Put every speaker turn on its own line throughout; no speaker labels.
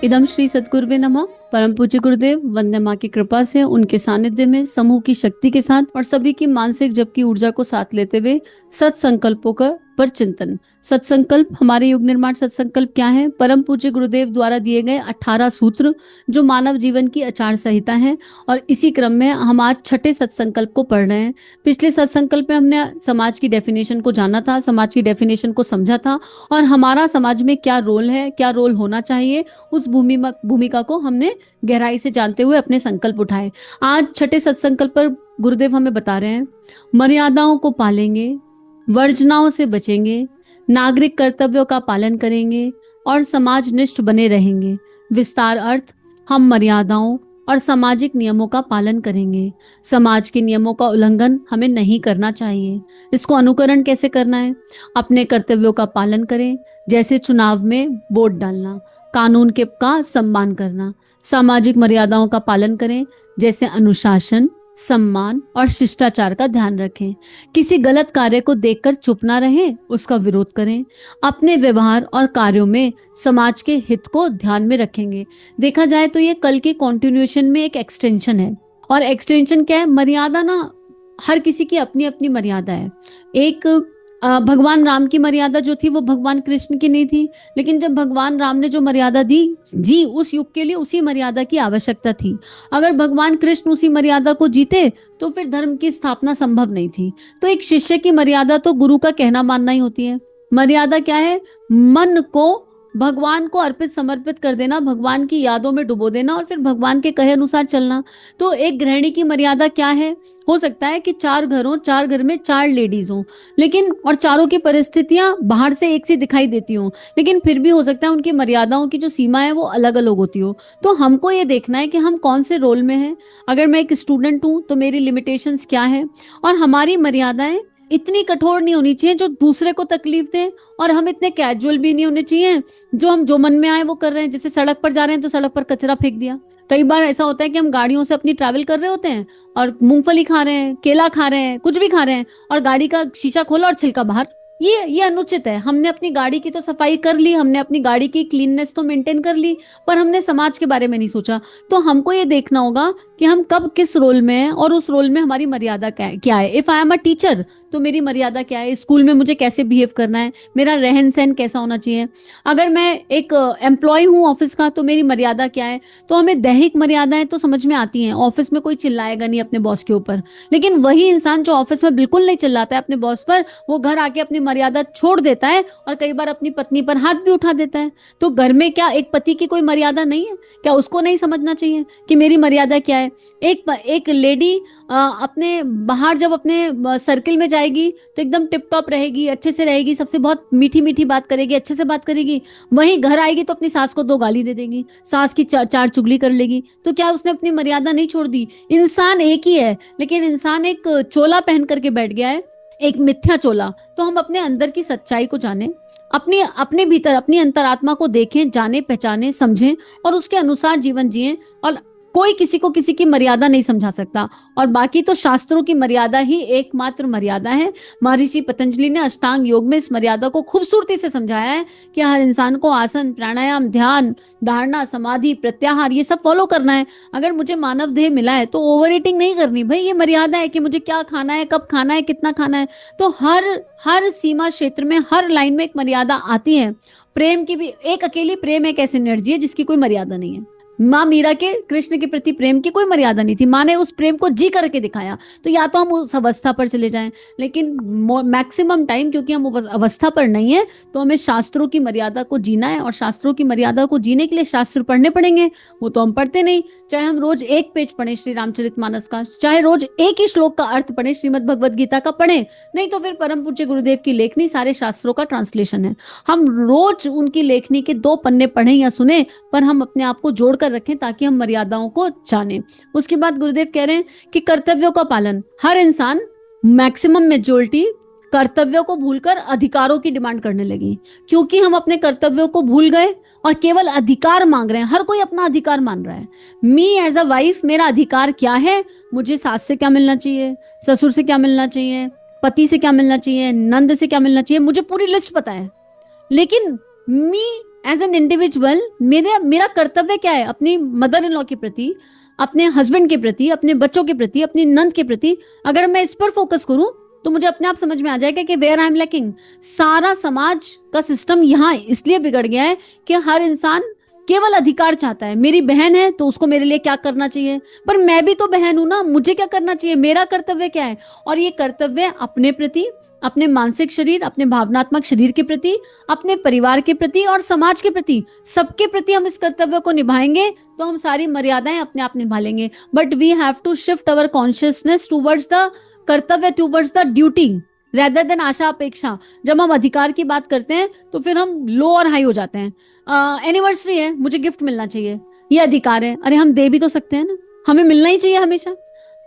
इदम श्री सद्गुरुवे नमः। परम पूज्य गुरुदेव, वंदे माँ की कृपा से, उनके सानिध्य में, समूह की शक्ति के साथ और सभी की मानसिक जप की ऊर्जा को साथ लेते हुए सत्संकल्पों का पर चिंतन। सत्संकल्प, हमारे युग निर्माण सत्संकल्प क्या है? परम पूज्य गुरुदेव द्वारा दिए गए 18 सूत्र जो मानव जीवन की आचार संहिता है। और इसी क्रम में हम आज छठे सत्संकल्प को पढ़ रहे हैं। पिछले सत्संकल्प में हमने समाज की डेफिनेशन को जाना था, समाज की डेफिनेशन को समझा था और हमारा समाज में क्या रोल है, क्या रोल होना चाहिए, उस भूमिका को हमने गहराई से जानते हुए अपने संकल्प उठाए। आज छठे सत्संकल्प पर गुरुदेव हमें बता रहे हैं, मर्यादाओं को पालेंगे, वर्जनाओं से बचेंगे, नागरिक कर्तव्यों का पालन करेंगे और समाजनिष्ठ बने रहेंगे। विस्तार अर्थ, हम मर्यादाओं और सामाजिक नियमों का पालन करेंगे। समाज के नियमों का उल्लंघन हमें नहीं करना चाहिए। इसको अनुकरण कैसे करना है? अपने कर्तव्यों का पालन करें, जैसे चुनाव में वोट डालना, कानून के का सम्मान करना। सामाजिक मर्यादाओं का पालन करें, जैसे अनुशासन, सम्मान और शिष्टाचार का ध्यान रखें। किसी गलत कार्य को देखकर चुप ना रहें, उसका विरोध करें। अपने व्यवहार और कार्यों में समाज के हित को ध्यान में रखेंगे। देखा जाए तो ये कल के कॉन्टिन्यूएशन में एक एक्सटेंशन है। और एक्सटेंशन क्या है? मर्यादा ना, हर किसी की अपनी अपनी मर्यादा है। एक भगवान राम की मर्यादा जो थी वो भगवान कृष्ण की नहीं थी, लेकिन जब भगवान राम ने जो मर्यादा दी जी, उस युग के लिए उसी मर्यादा की आवश्यकता थी। अगर भगवान कृष्ण उसी मर्यादा को जीते तो फिर धर्म की स्थापना संभव नहीं थी। तो एक शिष्य की मर्यादा तो गुरु का कहना मानना ही होती है। मर्यादा क्या है? मन को भगवान को अर्पित समर्पित कर देना, भगवान की यादों में डुबो देना और फिर भगवान के कहे अनुसार चलना। तो एक गृहिणी की मर्यादा क्या है? हो सकता है कि 4 घर में 4 लेडीज हों, लेकिन और चारों की परिस्थितियां बाहर से एक सी दिखाई देती हों, लेकिन फिर भी हो सकता है उनकी मर्यादाओं की जो सीमा है वो अलग अलग होती हो। तो हमको ये देखना है कि हम कौन से रोल में हैं। अगर मैं एक स्टूडेंट हूं तो मेरी लिमिटेशंस क्या है, और हमारी मर्यादाएं इतनी कठोर नहीं होनी चाहिए जो दूसरे को तकलीफ दे, और हम इतने कैजुअल भी नहीं होने चाहिए जो हम जो मन में आए वो कर रहे हैं। जैसे सड़क पर जा रहे हैं तो सड़क पर कचरा फेंक दिया। कई बार ऐसा होता है कि हम गाड़ियों से अपनी ट्रैवल कर रहे होते हैं और मूंगफली खा रहे हैं, केला खा रहे हैं, कुछ भी खा रहे हैं, और गाड़ी का शीशा खोला और छिलका बाहर। ये अनुचित है। हमने अपनी गाड़ी की तो सफाई कर ली, हमने अपनी गाड़ी की क्लीननेस तो मेंटेन कर ली, पर हमने समाज के बारे में नहीं सोचा। तो हमको ये देखना होगा कि हम कब किस रोल में हैं और उस रोल में हमारी मर्यादा क्या है। If I am a teacher तो मेरी मर्यादा क्या है, स्कूल में मुझे कैसे बिहेव करना है, मेरा रहन सहन कैसा होना चाहिए। अगर मैं एक एम्प्लॉय हूँ ऑफिस का तो मेरी मर्यादा क्या है। तो हमें दैहिक मर्यादाएं तो समझ में आती हैं। ऑफिस में कोई चिल्लाएगा नहीं अपने बॉस के ऊपर, लेकिन वही इंसान जो ऑफिस में बिल्कुल नहीं चिल्लाता है अपने बॉस पर, वो घर आके अपनी मर्यादा छोड़ देता है और कई बार अपनी पत्नी पर हाथ भी उठा देता है। तो घर में क्या एक पति की कोई मर्यादा नहीं है? क्या उसको नहीं समझना चाहिए कि मेरी मर्यादा क्या है? एक लेडी अपने बाहर जब अपने सर्किल में जाएगी तो एकदम टिप टॉप रहेगी, अच्छे से रहेगी, सबसे बहुत मीठी मीठी बात करेगी, अच्छे से बात करेगी। वहीं घर आएगी तो अपनी सास को 2 गाली दे देगी, सास की चार चुगली कर लेगी। तो क्या उसने अपनी मर्यादा नहीं छोड़ दी? इंसान एक ही है, लेकिन इंसान एक चोला पहन करके बैठ गया है, एक मिथ्या चोला। तो हम अपने अंदर की सच्चाई को जाने, अपने भीतर अपनी अंतरात्मा को देखें, जाने, पहचाने, समझें और उसके अनुसार जीवन जिएं। और कोई किसी को किसी की मर्यादा नहीं समझा सकता, और बाकी तो शास्त्रों की मर्यादा ही एकमात्र मर्यादा है। महर्षि पतंजलि ने अष्टांग योग में इस मर्यादा को खूबसूरती से समझाया है कि हर इंसान को आसन, प्राणायाम, ध्यान, धारणा, समाधि, प्रत्याहार ये सब फॉलो करना है। अगर मुझे मानव देह मिला है तो ओवर ईटिंग नहीं करनी भाई। ये मर्यादा है कि मुझे क्या खाना है, कब खाना है, कितना खाना है। तो हर सीमा क्षेत्र में, हर लाइन में एक मर्यादा आती है। प्रेम की भी एक अकेली प्रेम एक ऐसी एनर्जी है जिसकी कोई मर्यादा नहीं है। माँ मीरा के कृष्ण के प्रति प्रेम की कोई मर्यादा नहीं थी, माँ ने उस प्रेम को जी करके दिखाया। तो या तो हम उस अवस्था पर चले जाएं, लेकिन मैक्सिमम टाइम क्योंकि हम उस अवस्था पर नहीं है तो हमें शास्त्रों की मर्यादा को जीना है, और शास्त्रों की मर्यादा को जीने के लिए शास्त्र पढ़ने पड़ेंगे। वो तो हम पढ़ते नहीं। चाहे हम रोज 1 पेज पढ़े श्री रामचरितमानस का, चाहे रोज एक ही श्लोक का अर्थ पढ़े, श्रीमद् भगवद गीता का पढ़े, नहीं तो फिर परम पूज्य गुरुदेव की लेखनी सारे शास्त्रों का ट्रांसलेशन है। हम रोज उनकी लेखनी के 2 पन्ने पढ़े या सुने, पर हम अपने आप को जोड़ रखें ताकि हम मर्यादाओं को जाने। उसके बाद गुरुदेव कह रहे हैं कि कर्तव्यों का पालन। हर इंसान, मैक्सिमम मेजॉरिटी कर्तव्यों को भूलकर अधिकारों की डिमांड करने लगी, क्योंकि हम अपने कर्तव्यों को भूल गए और केवल अधिकार मांग रहे हैं। हर कोई अपना अधिकार मान रहा है। मी एज अ वाइफ, मेरा अधिकार क्या है? मुझे सास से क्या मिलना चाहिए, ससुर से क्या मिलना चाहिए, पति से क्या मिलना चाहिए, नंद से क्या मिलना चाहिए, मुझे पूरी लिस्ट पता है। लेकिन मी एज एन इंडिविजुअल मेरा कर्तव्य क्या है अपनी मदर इन लॉ के प्रति, अपने हस्बैंड के प्रति, अपने बच्चों के प्रति, अपनी नंद के प्रति। अगर मैं इस पर फोकस करूं तो मुझे अपने आप समझ में आ जाएगा कि वेयर आई एम लैकिंग। सारा समाज का सिस्टम यहाँ इसलिए बिगड़ गया है कि हर इंसान केवल अधिकार चाहता है। मेरी बहन है तो उसको मेरे लिए क्या करना चाहिए, पर मैं भी तो बहन हूं ना, मुझे क्या करना चाहिए, मेरा कर्तव्य क्या है। और ये कर्तव्य अपने प्रति, अपने मानसिक शरीर, अपने भावनात्मक शरीर के प्रति, अपने परिवार के प्रति और समाज के प्रति, सबके प्रति हम इस कर्तव्य को निभाएंगे तो हम सारी मर्यादाएं अपने आप निभा लेंगे। But we have to shift our consciousness towards the kartavya, towards the duty rather than asha apeksha. जब हम अधिकार की बात करते हैं तो फिर हम लो और हाई हो जाते हैं। एनिवर्सरी है, मुझे गिफ्ट मिलना चाहिए, ये अधिकार है। अरे हम दे भी तो सकते हैं ना, हमें मिलना ही चाहिए हमेशा।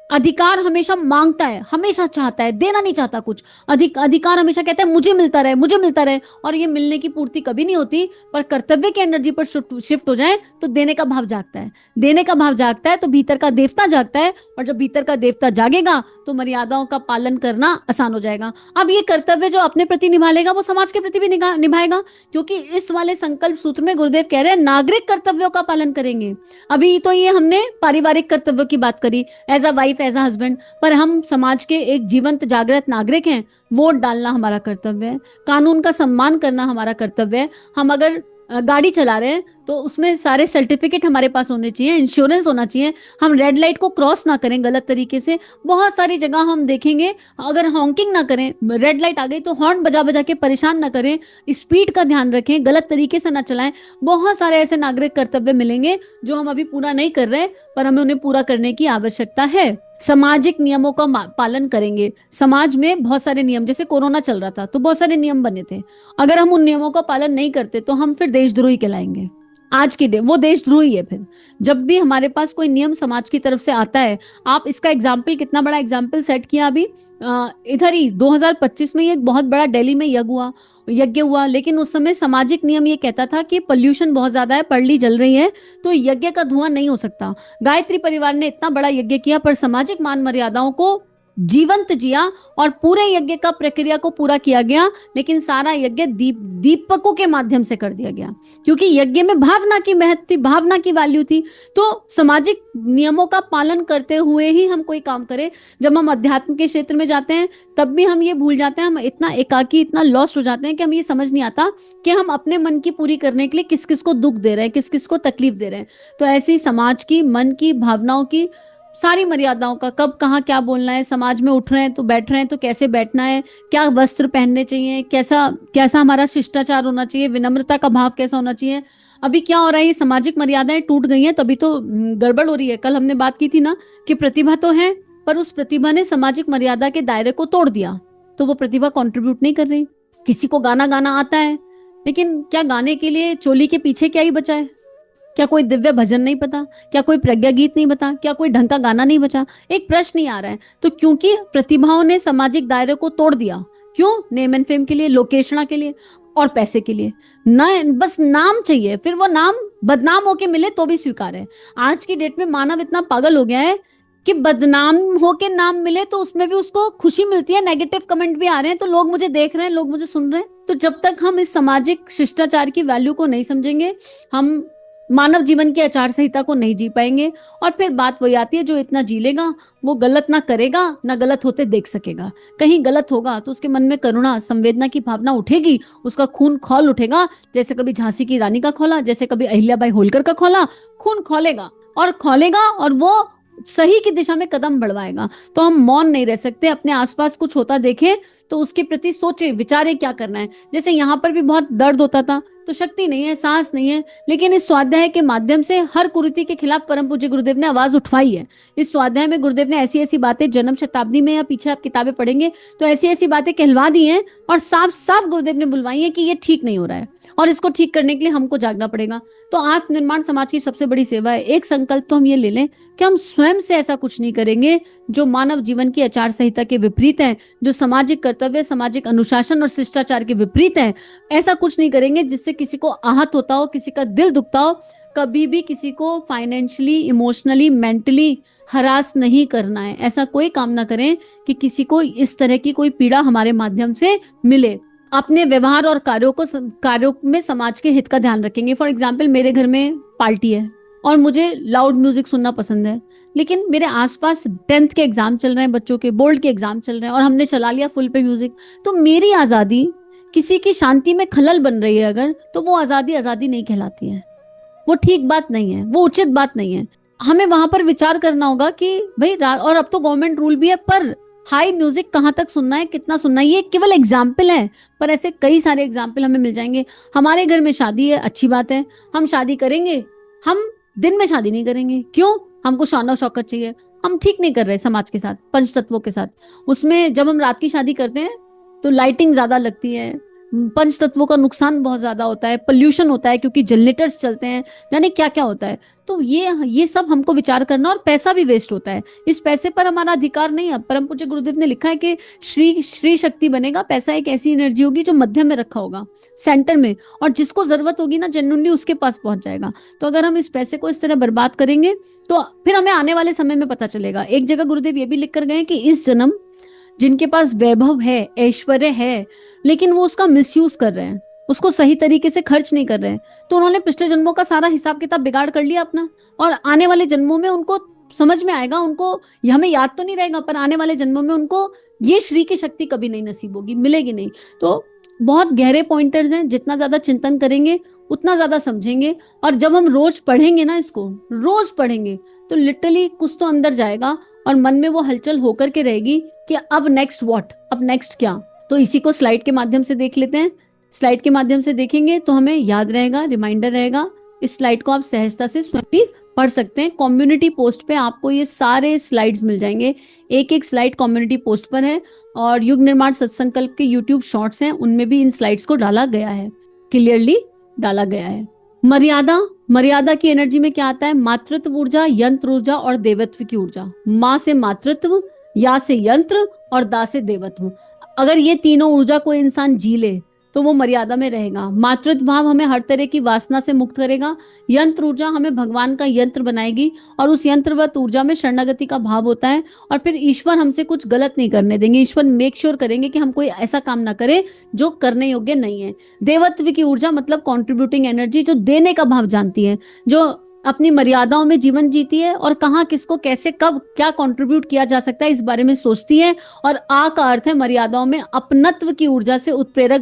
अधिकार हमेशा मांगता है, हमेशा चाहता है, देना नहीं चाहता कुछ। अधिकार हमेशा कहता है मुझे मिलता रहे, मुझे मिलता रहे, और ये मिलने की पूर्ति कभी नहीं होती। पर कर्तव्य की एनर्जी पर शिफ्ट हो जाए तो देने का भाव जागता है। देने का भाव जागता है तो भीतर का देवता जागता है, और जब भीतर का देवता जागेगा तो मर्यादाओं का पालन करना आसान हो जाएगा। अब ये कर्तव्य जो अपने प्रति निभा लेगा वो समाज के प्रति भी निभाएगा, क्योंकि इस वाले संकल्प सूत्र में गुरुदेव कह रहे हैं नागरिक कर्तव्यों का पालन करेंगे। अभी तो ये हमने पारिवारिक कर्तव्यों की बात करी, as a wife, as a husband, पर हम समाज के एक जीवंत जागृत नागरिक हैं। वोट डालना हमारा कर्तव्य है, कानून का सम्मान करना हमारा कर्तव्य है। हम अगर गाड़ी चला रहे हैं तो उसमें सारे सर्टिफिकेट हमारे पास होने चाहिए, इंश्योरेंस होना चाहिए। हम रेड लाइट को क्रॉस ना करें गलत तरीके से। बहुत सारी जगह हम देखेंगे अगर हॉन्किंग ना करें, रेड लाइट आ गई तो हॉर्न बजा बजा के परेशान ना करें, स्पीड का ध्यान रखें, गलत तरीके से ना चलाएं। बहुत सारे ऐसे नागरिक कर्तव्य मिलेंगे जो हम अभी पूरा नहीं कर रहे, पर हमें उन्हें पूरा करने की आवश्यकता है। सामाजिक नियमों का पालन करेंगे। समाज में बहुत सारे नियम, जैसे कोरोना चल रहा था तो बहुत सारे नियम बने थे, अगर हम उन नियमों का पालन नहीं करते तो हम फिर देशद्रोही कहलाएंगे। आज की वो देशद्रोही है। फिर जब भी हमारे पास कोई नियम समाज की तरफ से आता है, आप इसका एग्जाम्पल, कितना बड़ा एग्जाम्पल सेट किया अभी इधर ही 2025 में ये एक बहुत बड़ा दिल्ली में यज्ञ हुआ, लेकिन उस समय सामाजिक नियम ये कहता था कि पोल्यूशन बहुत ज्यादा है, पड़ली जल रही है, तो यज्ञ का धुआं नहीं हो सकता। गायत्री परिवार ने इतना बड़ा यज्ञ किया पर सामाजिक मान मर्यादाओं को जीवंत जिया और पूरे यज्ञ का प्रक्रिया को पूरा किया गया, लेकिन सारा यज्ञ दीपकों के माध्यम से कर दिया गया, क्योंकि यज्ञ में भावना की महत्व थी, भावना की वैल्यू थी। तो सामाजिक नियमों का पालन करते हुए ही हम कोई काम करें। जब हम अध्यात्म के क्षेत्र में जाते हैं तब भी हम ये भूल जाते हैं, हम इतना एकाकी, इतना लॉस्ट हो जाते हैं कि हम ये समझ नहीं आता कि हम अपने मन की पूरी करने के लिए किस किस को दुख दे रहे हैं, किस किस को तकलीफ दे रहे हैं। तो ऐसे ही समाज की, मन की, भावनाओं की सारी मर्यादाओं का, कब कहाँ क्या बोलना है, समाज में उठ रहे हैं तो बैठ रहे हैं तो कैसे बैठना है, क्या वस्त्र पहनने चाहिए, कैसा हमारा शिष्टाचार होना चाहिए, विनम्रता का भाव कैसा होना चाहिए। अभी क्या हो रहा है, ये सामाजिक मर्यादाएं टूट गई हैं तभी तो गड़बड़ हो रही है। कल हमने बात की थी ना कि प्रतिभा तो है, पर उस प्रतिभा ने सामाजिक मर्यादा के दायरे को तोड़ दिया, तो वो प्रतिभा कंट्रीब्यूट नहीं कर रही। किसी को गाना गाना आता है, लेकिन क्या गाने के लिए चोली के पीछे क्या ही बचा है? क्या कोई दिव्य भजन नहीं पता? क्या कोई प्रज्ञा गीत नहीं बता? क्या कोई ढंग का गाना नहीं बचा? एक प्रश्न ही आ रहा है। तो क्योंकि प्रतिभाओं ने सामाजिक दायरे को तोड़ दिया। क्यों? नेम एंड फेम के लिए, लोकेशना के लिए और पैसे के लिए। ना बस नाम चाहिए, फिर वो नाम बदनाम होके मिले तो भी स्वीकार है। आज की डेट में मानव इतना पागल हो गया है कि बदनाम होके नाम मिले तो उसमें भी उसको खुशी मिलती है, नेगेटिव कमेंट भी आ रहे हैं तो लोग मुझे देख रहे हैं, लोग मुझे सुन रहे हैं। तो जब तक हम इस सामाजिक शिष्टाचार की वैल्यू को नहीं समझेंगे, हम मानव जीवन की आचार संहिता को नहीं जी पाएंगे। और फिर बात वही आती है, जो इतना जी लेगा वो गलत ना करेगा, ना गलत होते देख सकेगा। कहीं गलत होगा तो उसके मन में करुणा, संवेदना की भावना उठेगी, उसका खून खौल उठेगा, जैसे कभी झांसी की रानी का खौला, जैसे कभी अहिल्याबाई होलकर का खौला। खून खौलेगा और वो सही की दिशा में कदम बढ़वाएगा। तो हम मौन नहीं रह सकते, अपने आसपास कुछ होता देखें तो उसके प्रति सोचे विचारे क्या करना है। जैसे यहाँ पर भी बहुत दर्द होता था, तो शक्ति नहीं है, सांस नहीं है, लेकिन इस स्वाध्याय के माध्यम से हर कुरीति के खिलाफ परम पूज्य गुरुदेव ने आवाज उठवाई है। इस स्वाध्याय में गुरुदेव ने ऐसी ऐसी बातें, जन्म शताब्दी में या पीछे आप किताबें पढ़ेंगे तो ऐसी ऐसी बातें कहलवा दी हैं, और साफ साफ गुरुदेव ने बुलवाई है कि ये ठीक नहीं हो रहा है और इसको ठीक करने के लिए हमको जागना पड़ेगा। तो आत्मनिर्माण समाज की सबसे बड़ी सेवा है। एक संकल्प तो हम ये ले लें कि हम स्वयं से ऐसा कुछ नहीं करेंगे जो मानव जीवन की आचार संहिता के विपरीत है, जो सामाजिक कर्तव्य, सामाजिक अनुशासन और शिष्टाचार के विपरीत है। ऐसा कुछ नहीं करेंगे जिससे किसी को आहत होता हो, किसी का दिल दुखता हो। कभी भी किसी को फाइनेंशियली, इमोशनली, मेंटली हरास नहीं करना है। ऐसा कोई काम ना करें कि किसी को इस तरह की कोई पीड़ा हमारे माध्यम से मिले। अपने व्यवहार और कार्यों में समाज के हित का ध्यान रखेंगे। फॉर एग्जाम्पल, मेरे घर में पार्टी है और मुझे लाउड म्यूजिक सुनना पसंद है, लेकिन मेरे आसपास 10th के एग्जाम चल रहे हैं, बच्चों के बोर्ड के एग्जाम चल रहे हैं और हमने चला लिया फुल पे म्यूजिक, तो मेरी आजादी किसी की शांति में खलल बन रही है अगर, तो वो आजादी आजादी नहीं कहलाती है, वो ठीक बात नहीं है, वो उचित बात नहीं है। हमें वहां पर विचार करना होगा कि भाई और अब तो गवर्नमेंट रूल भी है, पर हाई म्यूजिक कहाँ तक सुनना है, कितना सुनना है, ये केवल एग्जाम्पल है, पर ऐसे कई सारे एग्जाम्पल हमें मिल जाएंगे। हमारे घर में शादी है, अच्छी बात है, हम शादी करेंगे, हम दिन में शादी नहीं करेंगे, क्यों? हमको शान और शौकत चाहिए, हम ठीक नहीं कर रहे समाज के साथ, पंच तत्वों के साथ। उसमें जब हम रात की शादी करते हैं तो लाइटिंग ज्यादा लगती है, पंच तत्वों का नुकसान बहुत ज्यादा होता है, पोल्यूशन होता है क्योंकि जनरेटर्स चलते हैं, यानी क्या क्या होता है। तो ये सब हमको विचार करना, और पैसा भी वेस्ट होता है, इस पैसे पर हमारा अधिकार नहीं है। परम पूज्य गुरुदेव ने लिखा है कि श्री शक्ति बनेगा, पैसा एक ऐसी एनर्जी होगी जो मध्य में रखा होगा, सेंटर में, और जिसको जरूरत होगी ना जेन्युइनली उसके पास पहुंच जाएगा। तो अगर हम इस पैसे को इस तरह बर्बाद करेंगे तो फिर हमें आने वाले समय में पता चलेगा। एक जगह गुरुदेव ये भी लिख कर गए कि इस जन्म जिनके पास वैभव है, ऐश्वर्य है, लेकिन वो उसका मिसयूज कर रहे हैं, उसको सही तरीके से खर्च नहीं कर रहे हैं, तो उन्होंने पिछले जन्मों का सारा हिसाब किताब बिगाड़ कर लिया अपना, और आने वाले जन्मों में उनको समझ में आएगा, उनको हमें याद तो नहीं रहेगा, पर आने वाले जन्मों में उनको ये श्री की शक्ति कभी नहीं नसीब होगी, मिलेगी नहीं। तो बहुत गहरे पॉइंटर्स हैं, जितना ज्यादा चिंतन करेंगे उतना ज्यादा समझेंगे, और जब हम रोज पढ़ेंगे ना, इसको रोज पढ़ेंगे, तो लिटरली कुछ तो अंदर जाएगा और मन में वो हलचल होकर के रहेगी कि अब नेक्स्ट व्हाट, अब नेक्स्ट क्या। तो इसी को स्लाइड के माध्यम से देख लेते हैं। स्लाइड के माध्यम से देखेंगे तो हमें याद रहेगा, रिमाइंडर रहेगा। इस स्लाइड को आप सहजता से स्वयं भी पढ़ सकते हैं। कम्युनिटी पोस्ट पे आपको ये सारे स्लाइड्स मिल जाएंगे, एक एक स्लाइड कम्युनिटी पोस्ट पर है, और युग निर्माण सत्संकल्प के यूट्यूब शॉर्ट्स हैं, उनमें भी इन स्लाइड्स को डाला गया है, क्लियरली डाला गया है। मर्यादा की एनर्जी में क्या आता है? मातृत्व ऊर्जा, यंत्र ऊर्जा और देवत्व की ऊर्जा। माँ से मातृत्व, या से यंत्र और दा से देवत्व। अगर ये तीनों ऊर्जा को इंसान जी ले तो वो मर्यादा में रहेगा। मातृत्व भाव हमें हर तरह की वासना से मुक्त करेगा, यंत्र ऊर्जा हमें भगवान का यंत्र बनाएगी, और उस यंत्रवत ऊर्जा में शरणागति का भाव होता है, और फिर ईश्वर हमसे कुछ गलत नहीं करने देंगे, ईश्वर मेक श्योर करेंगे कि हम कोई ऐसा काम ना करें जो करने योग्य नहीं है। देवत्व की ऊर्जा मतलब कॉन्ट्रीब्यूटिंग एनर्जी, जो देने का भाव जानती है, जो अपनी मर्यादाओं में जीवन जीती है, और कहाँ किसको कैसे कब क्या कंट्रीब्यूट किया जा सकता है इस बारे में सोचती है। और आ का अर्थ है मर्यादाओं में अपनत्व की ऊर्जा से उत्प्रेरक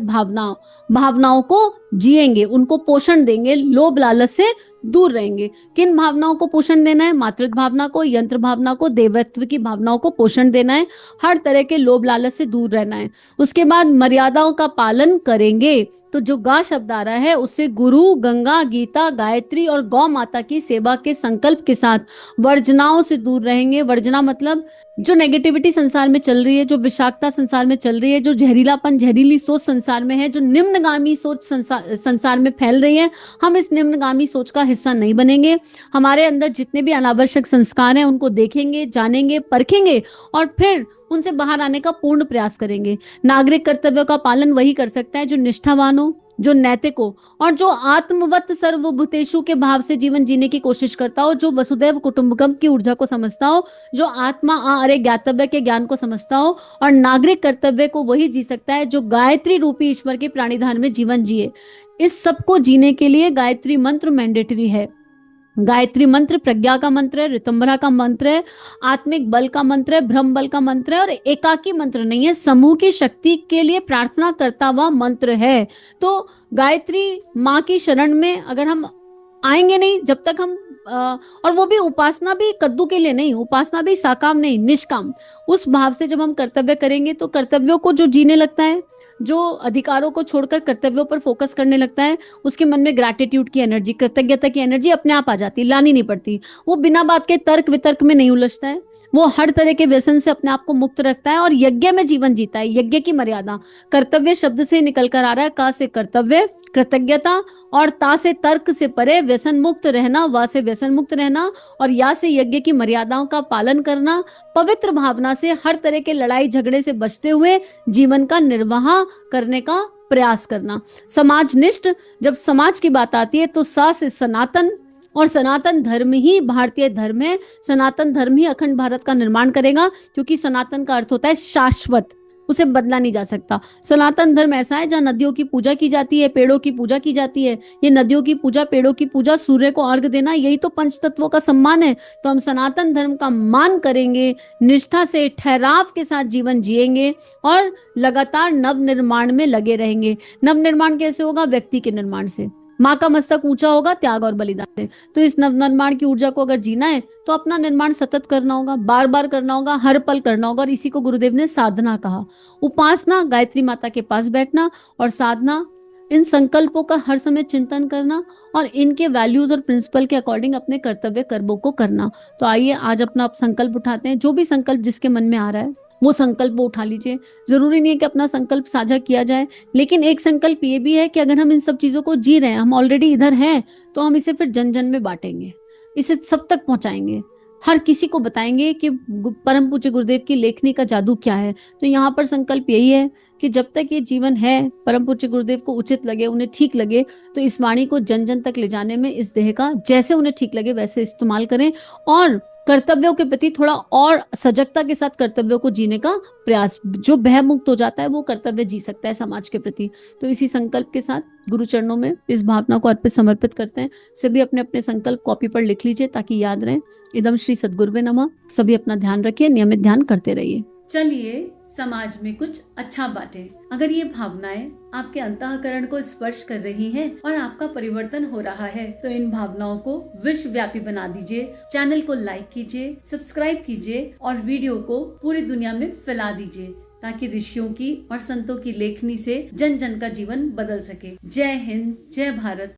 भावनाओं को जिएंगे, उनको पोषण देंगे, लोभ लालच से दूर रहेंगे। किन भावनाओं को पोषण देना है? मातृत्व भावना को, यंत्र भावना को, देवत्व की भावनाओं को पोषण देना है, हर तरह के लोभ लालच से दूर रहना है। उसके बाद मर्यादाओं का पालन करेंगे तो जो गा शब्द आ रहा है उससे गुरु, गंगा, गीता, गायत्री और गौ माता की सेवा के संकल्प के साथ वर्जनाओं से दूर रहेंगे। वर्जना मतलब जो नेगेटिविटी संसार में चल रही है, जो विषाक्तता संसार में चल रही है, जो जहरीलापन, जहरीली सोच संसार में है, जो निम्नगामी सोच संसार में फैल रही है, हम इस निम्नगामी सोच का हिस्सा नहीं बनेंगे। हमारे अंदर जितने भी अनावश्यक संस्कार हैं उनको देखेंगे, जानेंगे, परखेंगे, और फिर उनसे बाहर आने का पूर्ण प्रयास करेंगे। नागरिक कर्तव्यों का पालन वही कर सकता है जो निष्ठावान हो, जो नैतिक हो, और जो आत्मवत सर्वभूतेषु के भाव से जीवन जीने की कोशिश करता हो, जो वसुदैव कुटुंबकम की ऊर्जा को समझता हो, जो आत्मा अरे ज्ञातव्य के ज्ञान को समझता हो। और नागरिक कर्तव्य को वही जी सकता है जो गायत्री रूपी ईश्वर के प्राणिधान में जीवन जिए। इस सब को जीने के लिए गायत्री मंत्र मैंडेटरी है। गायत्री मंत्र प्रज्ञा का मंत्र है, ऋतंभरा का मंत्र है, आत्मिक बल का मंत्र है, ब्रह्म बल का मंत्र है, और एकाकी मंत्र नहीं है, समूह की शक्ति के लिए प्रार्थना करता हुआ मंत्र है। तो गायत्री माँ की शरण में अगर हम आएंगे नहीं, जब तक हम और वो भी उपासना भी कद्दू के लिए नहीं, उपासना भी साकाम नहीं, निष्काम, उस भाव से जब हम कर्तव्य करेंगे तो कर्तव्यों को जो जीने लगता है, जो अधिकारों को छोड़कर कर्तव्यों पर फोकस करने लगता है, उसके मन में ग्रैटिट्यूड की एनर्जी, कृतज्ञता की एनर्जी अपने आप आ जाती है, लानी नहीं पड़ती। वो बिना बात के तर्क वितर्क में नहीं उलझता है, वो हर तरह के व्यसन से अपने आप को मुक्त रखता है और यज्ञ में जीवन जीता है। यज्ञ की मर्यादा कर्तव्य शब्द से निकल कर आ रहा है, का से कर्तव्य, कृतज्ञता, और ता से तर्क से परे व्यसन मुक्त रहना, वा से व्यसन मुक्त रहना, और या से यज्ञ की मर्यादाओं का पालन करना, पवित्र भावना से हर तरह के लड़ाई झगड़े से बचते हुए जीवन का निर्वाह करने का प्रयास करना। समाजनिष्ठ, जब समाज की बात आती है तो सा से सनातन, और सनातन धर्म ही भारतीय धर्म है, सनातन धर्म ही अखंड भारत का निर्माण करेगा, क्योंकि सनातन का अर्थ होता है शाश्वत। उसे बदला नहीं जा सकता। सनातन धर्म ऐसा है जहाँ नदियों की पूजा की जाती है, पेड़ों की पूजा की जाती है। ये नदियों की पूजा, पेड़ों की पूजा, सूर्य को अर्घ देना, यही तो पंच तत्वों का सम्मान है। तो हम सनातन धर्म का मान करेंगे, निष्ठा से ठहराव के साथ जीवन जिएंगे और लगातार नव निर्माण में लगे रहेंगे। नव निर्माण कैसे होगा? व्यक्ति के निर्माण से। माँ का मस्तक ऊंचा होगा त्याग और बलिदान से। तो इस नव निर्माण की ऊर्जा को अगर जीना है तो अपना निर्माण सतत करना होगा, बार बार करना होगा, हर पल करना होगा। और इसी को गुरुदेव ने साधना कहा। उपासना, गायत्री माता के पास बैठना, और साधना, इन संकल्पों का हर समय चिंतन करना और इनके वैल्यूज और प्रिंसिपल के अकॉर्डिंग अपने कर्तव्य कर्मों को करना। तो आइए आज अपना संकल्प उठाते हैं। जो भी संकल्प जिसके मन में आ रहा है वो संकल्प उठा लीजिए। जरूरी नहीं है कि अपना संकल्प साझा किया जाए, लेकिन एक संकल्प ये भी है कि अगर हम इन सब चीजों को जी रहे हैं, हम ऑलरेडी इधर हैं, तो हम इसे फिर जन जन में बांटेंगे, इसे सब तक पहुंचाएंगे, हर किसी को बताएंगे कि परम पूज्य गुरुदेव की लेखनी का जादू क्या है। तो यहाँ पर संकल्प यही है कि जब तक ये जीवन है, परम पूज्य गुरुदेव को उचित लगे, उन्हें ठीक लगे, तो इस वाणी को जन जन तक ले जाने में इस देह का जैसे उन्हें ठीक लगे वैसे इस्तेमाल करें, और कर्तव्यों के प्रति थोड़ा और सजगता के साथ कर्तव्यों को जीने का प्रयास। जो भय मुक्त हो जाता है वो कर्तव्य जी सकता है समाज के प्रति। तो इसी संकल्प के साथ गुरु चरणों में इस भावना को अर्पित समर्पित करते हैं। सभी अपने अपने संकल्प कॉपी पर लिख लीजिए ताकि याद रहे। इदम श्री सद्गुरुवे नमः। सभी अपना ध्यान रखिए, नियमित ध्यान करते रहिए। चलिए समाज में कुछ अच्छा बांटे। अगर ये भावनाएं आपके अंतःकरण को स्पर्श कर रही हैं और आपका परिवर्तन हो रहा है, तो इन भावनाओं को विश्वव्यापी बना दीजिए। चैनल को लाइक कीजिए, सब्सक्राइब कीजिए और वीडियो को पूरी दुनिया में फैला दीजिए, ताकि ऋषियों की और संतों की लेखनी से जन जन का जीवन बदल सके। जय हिंद, जय भारत।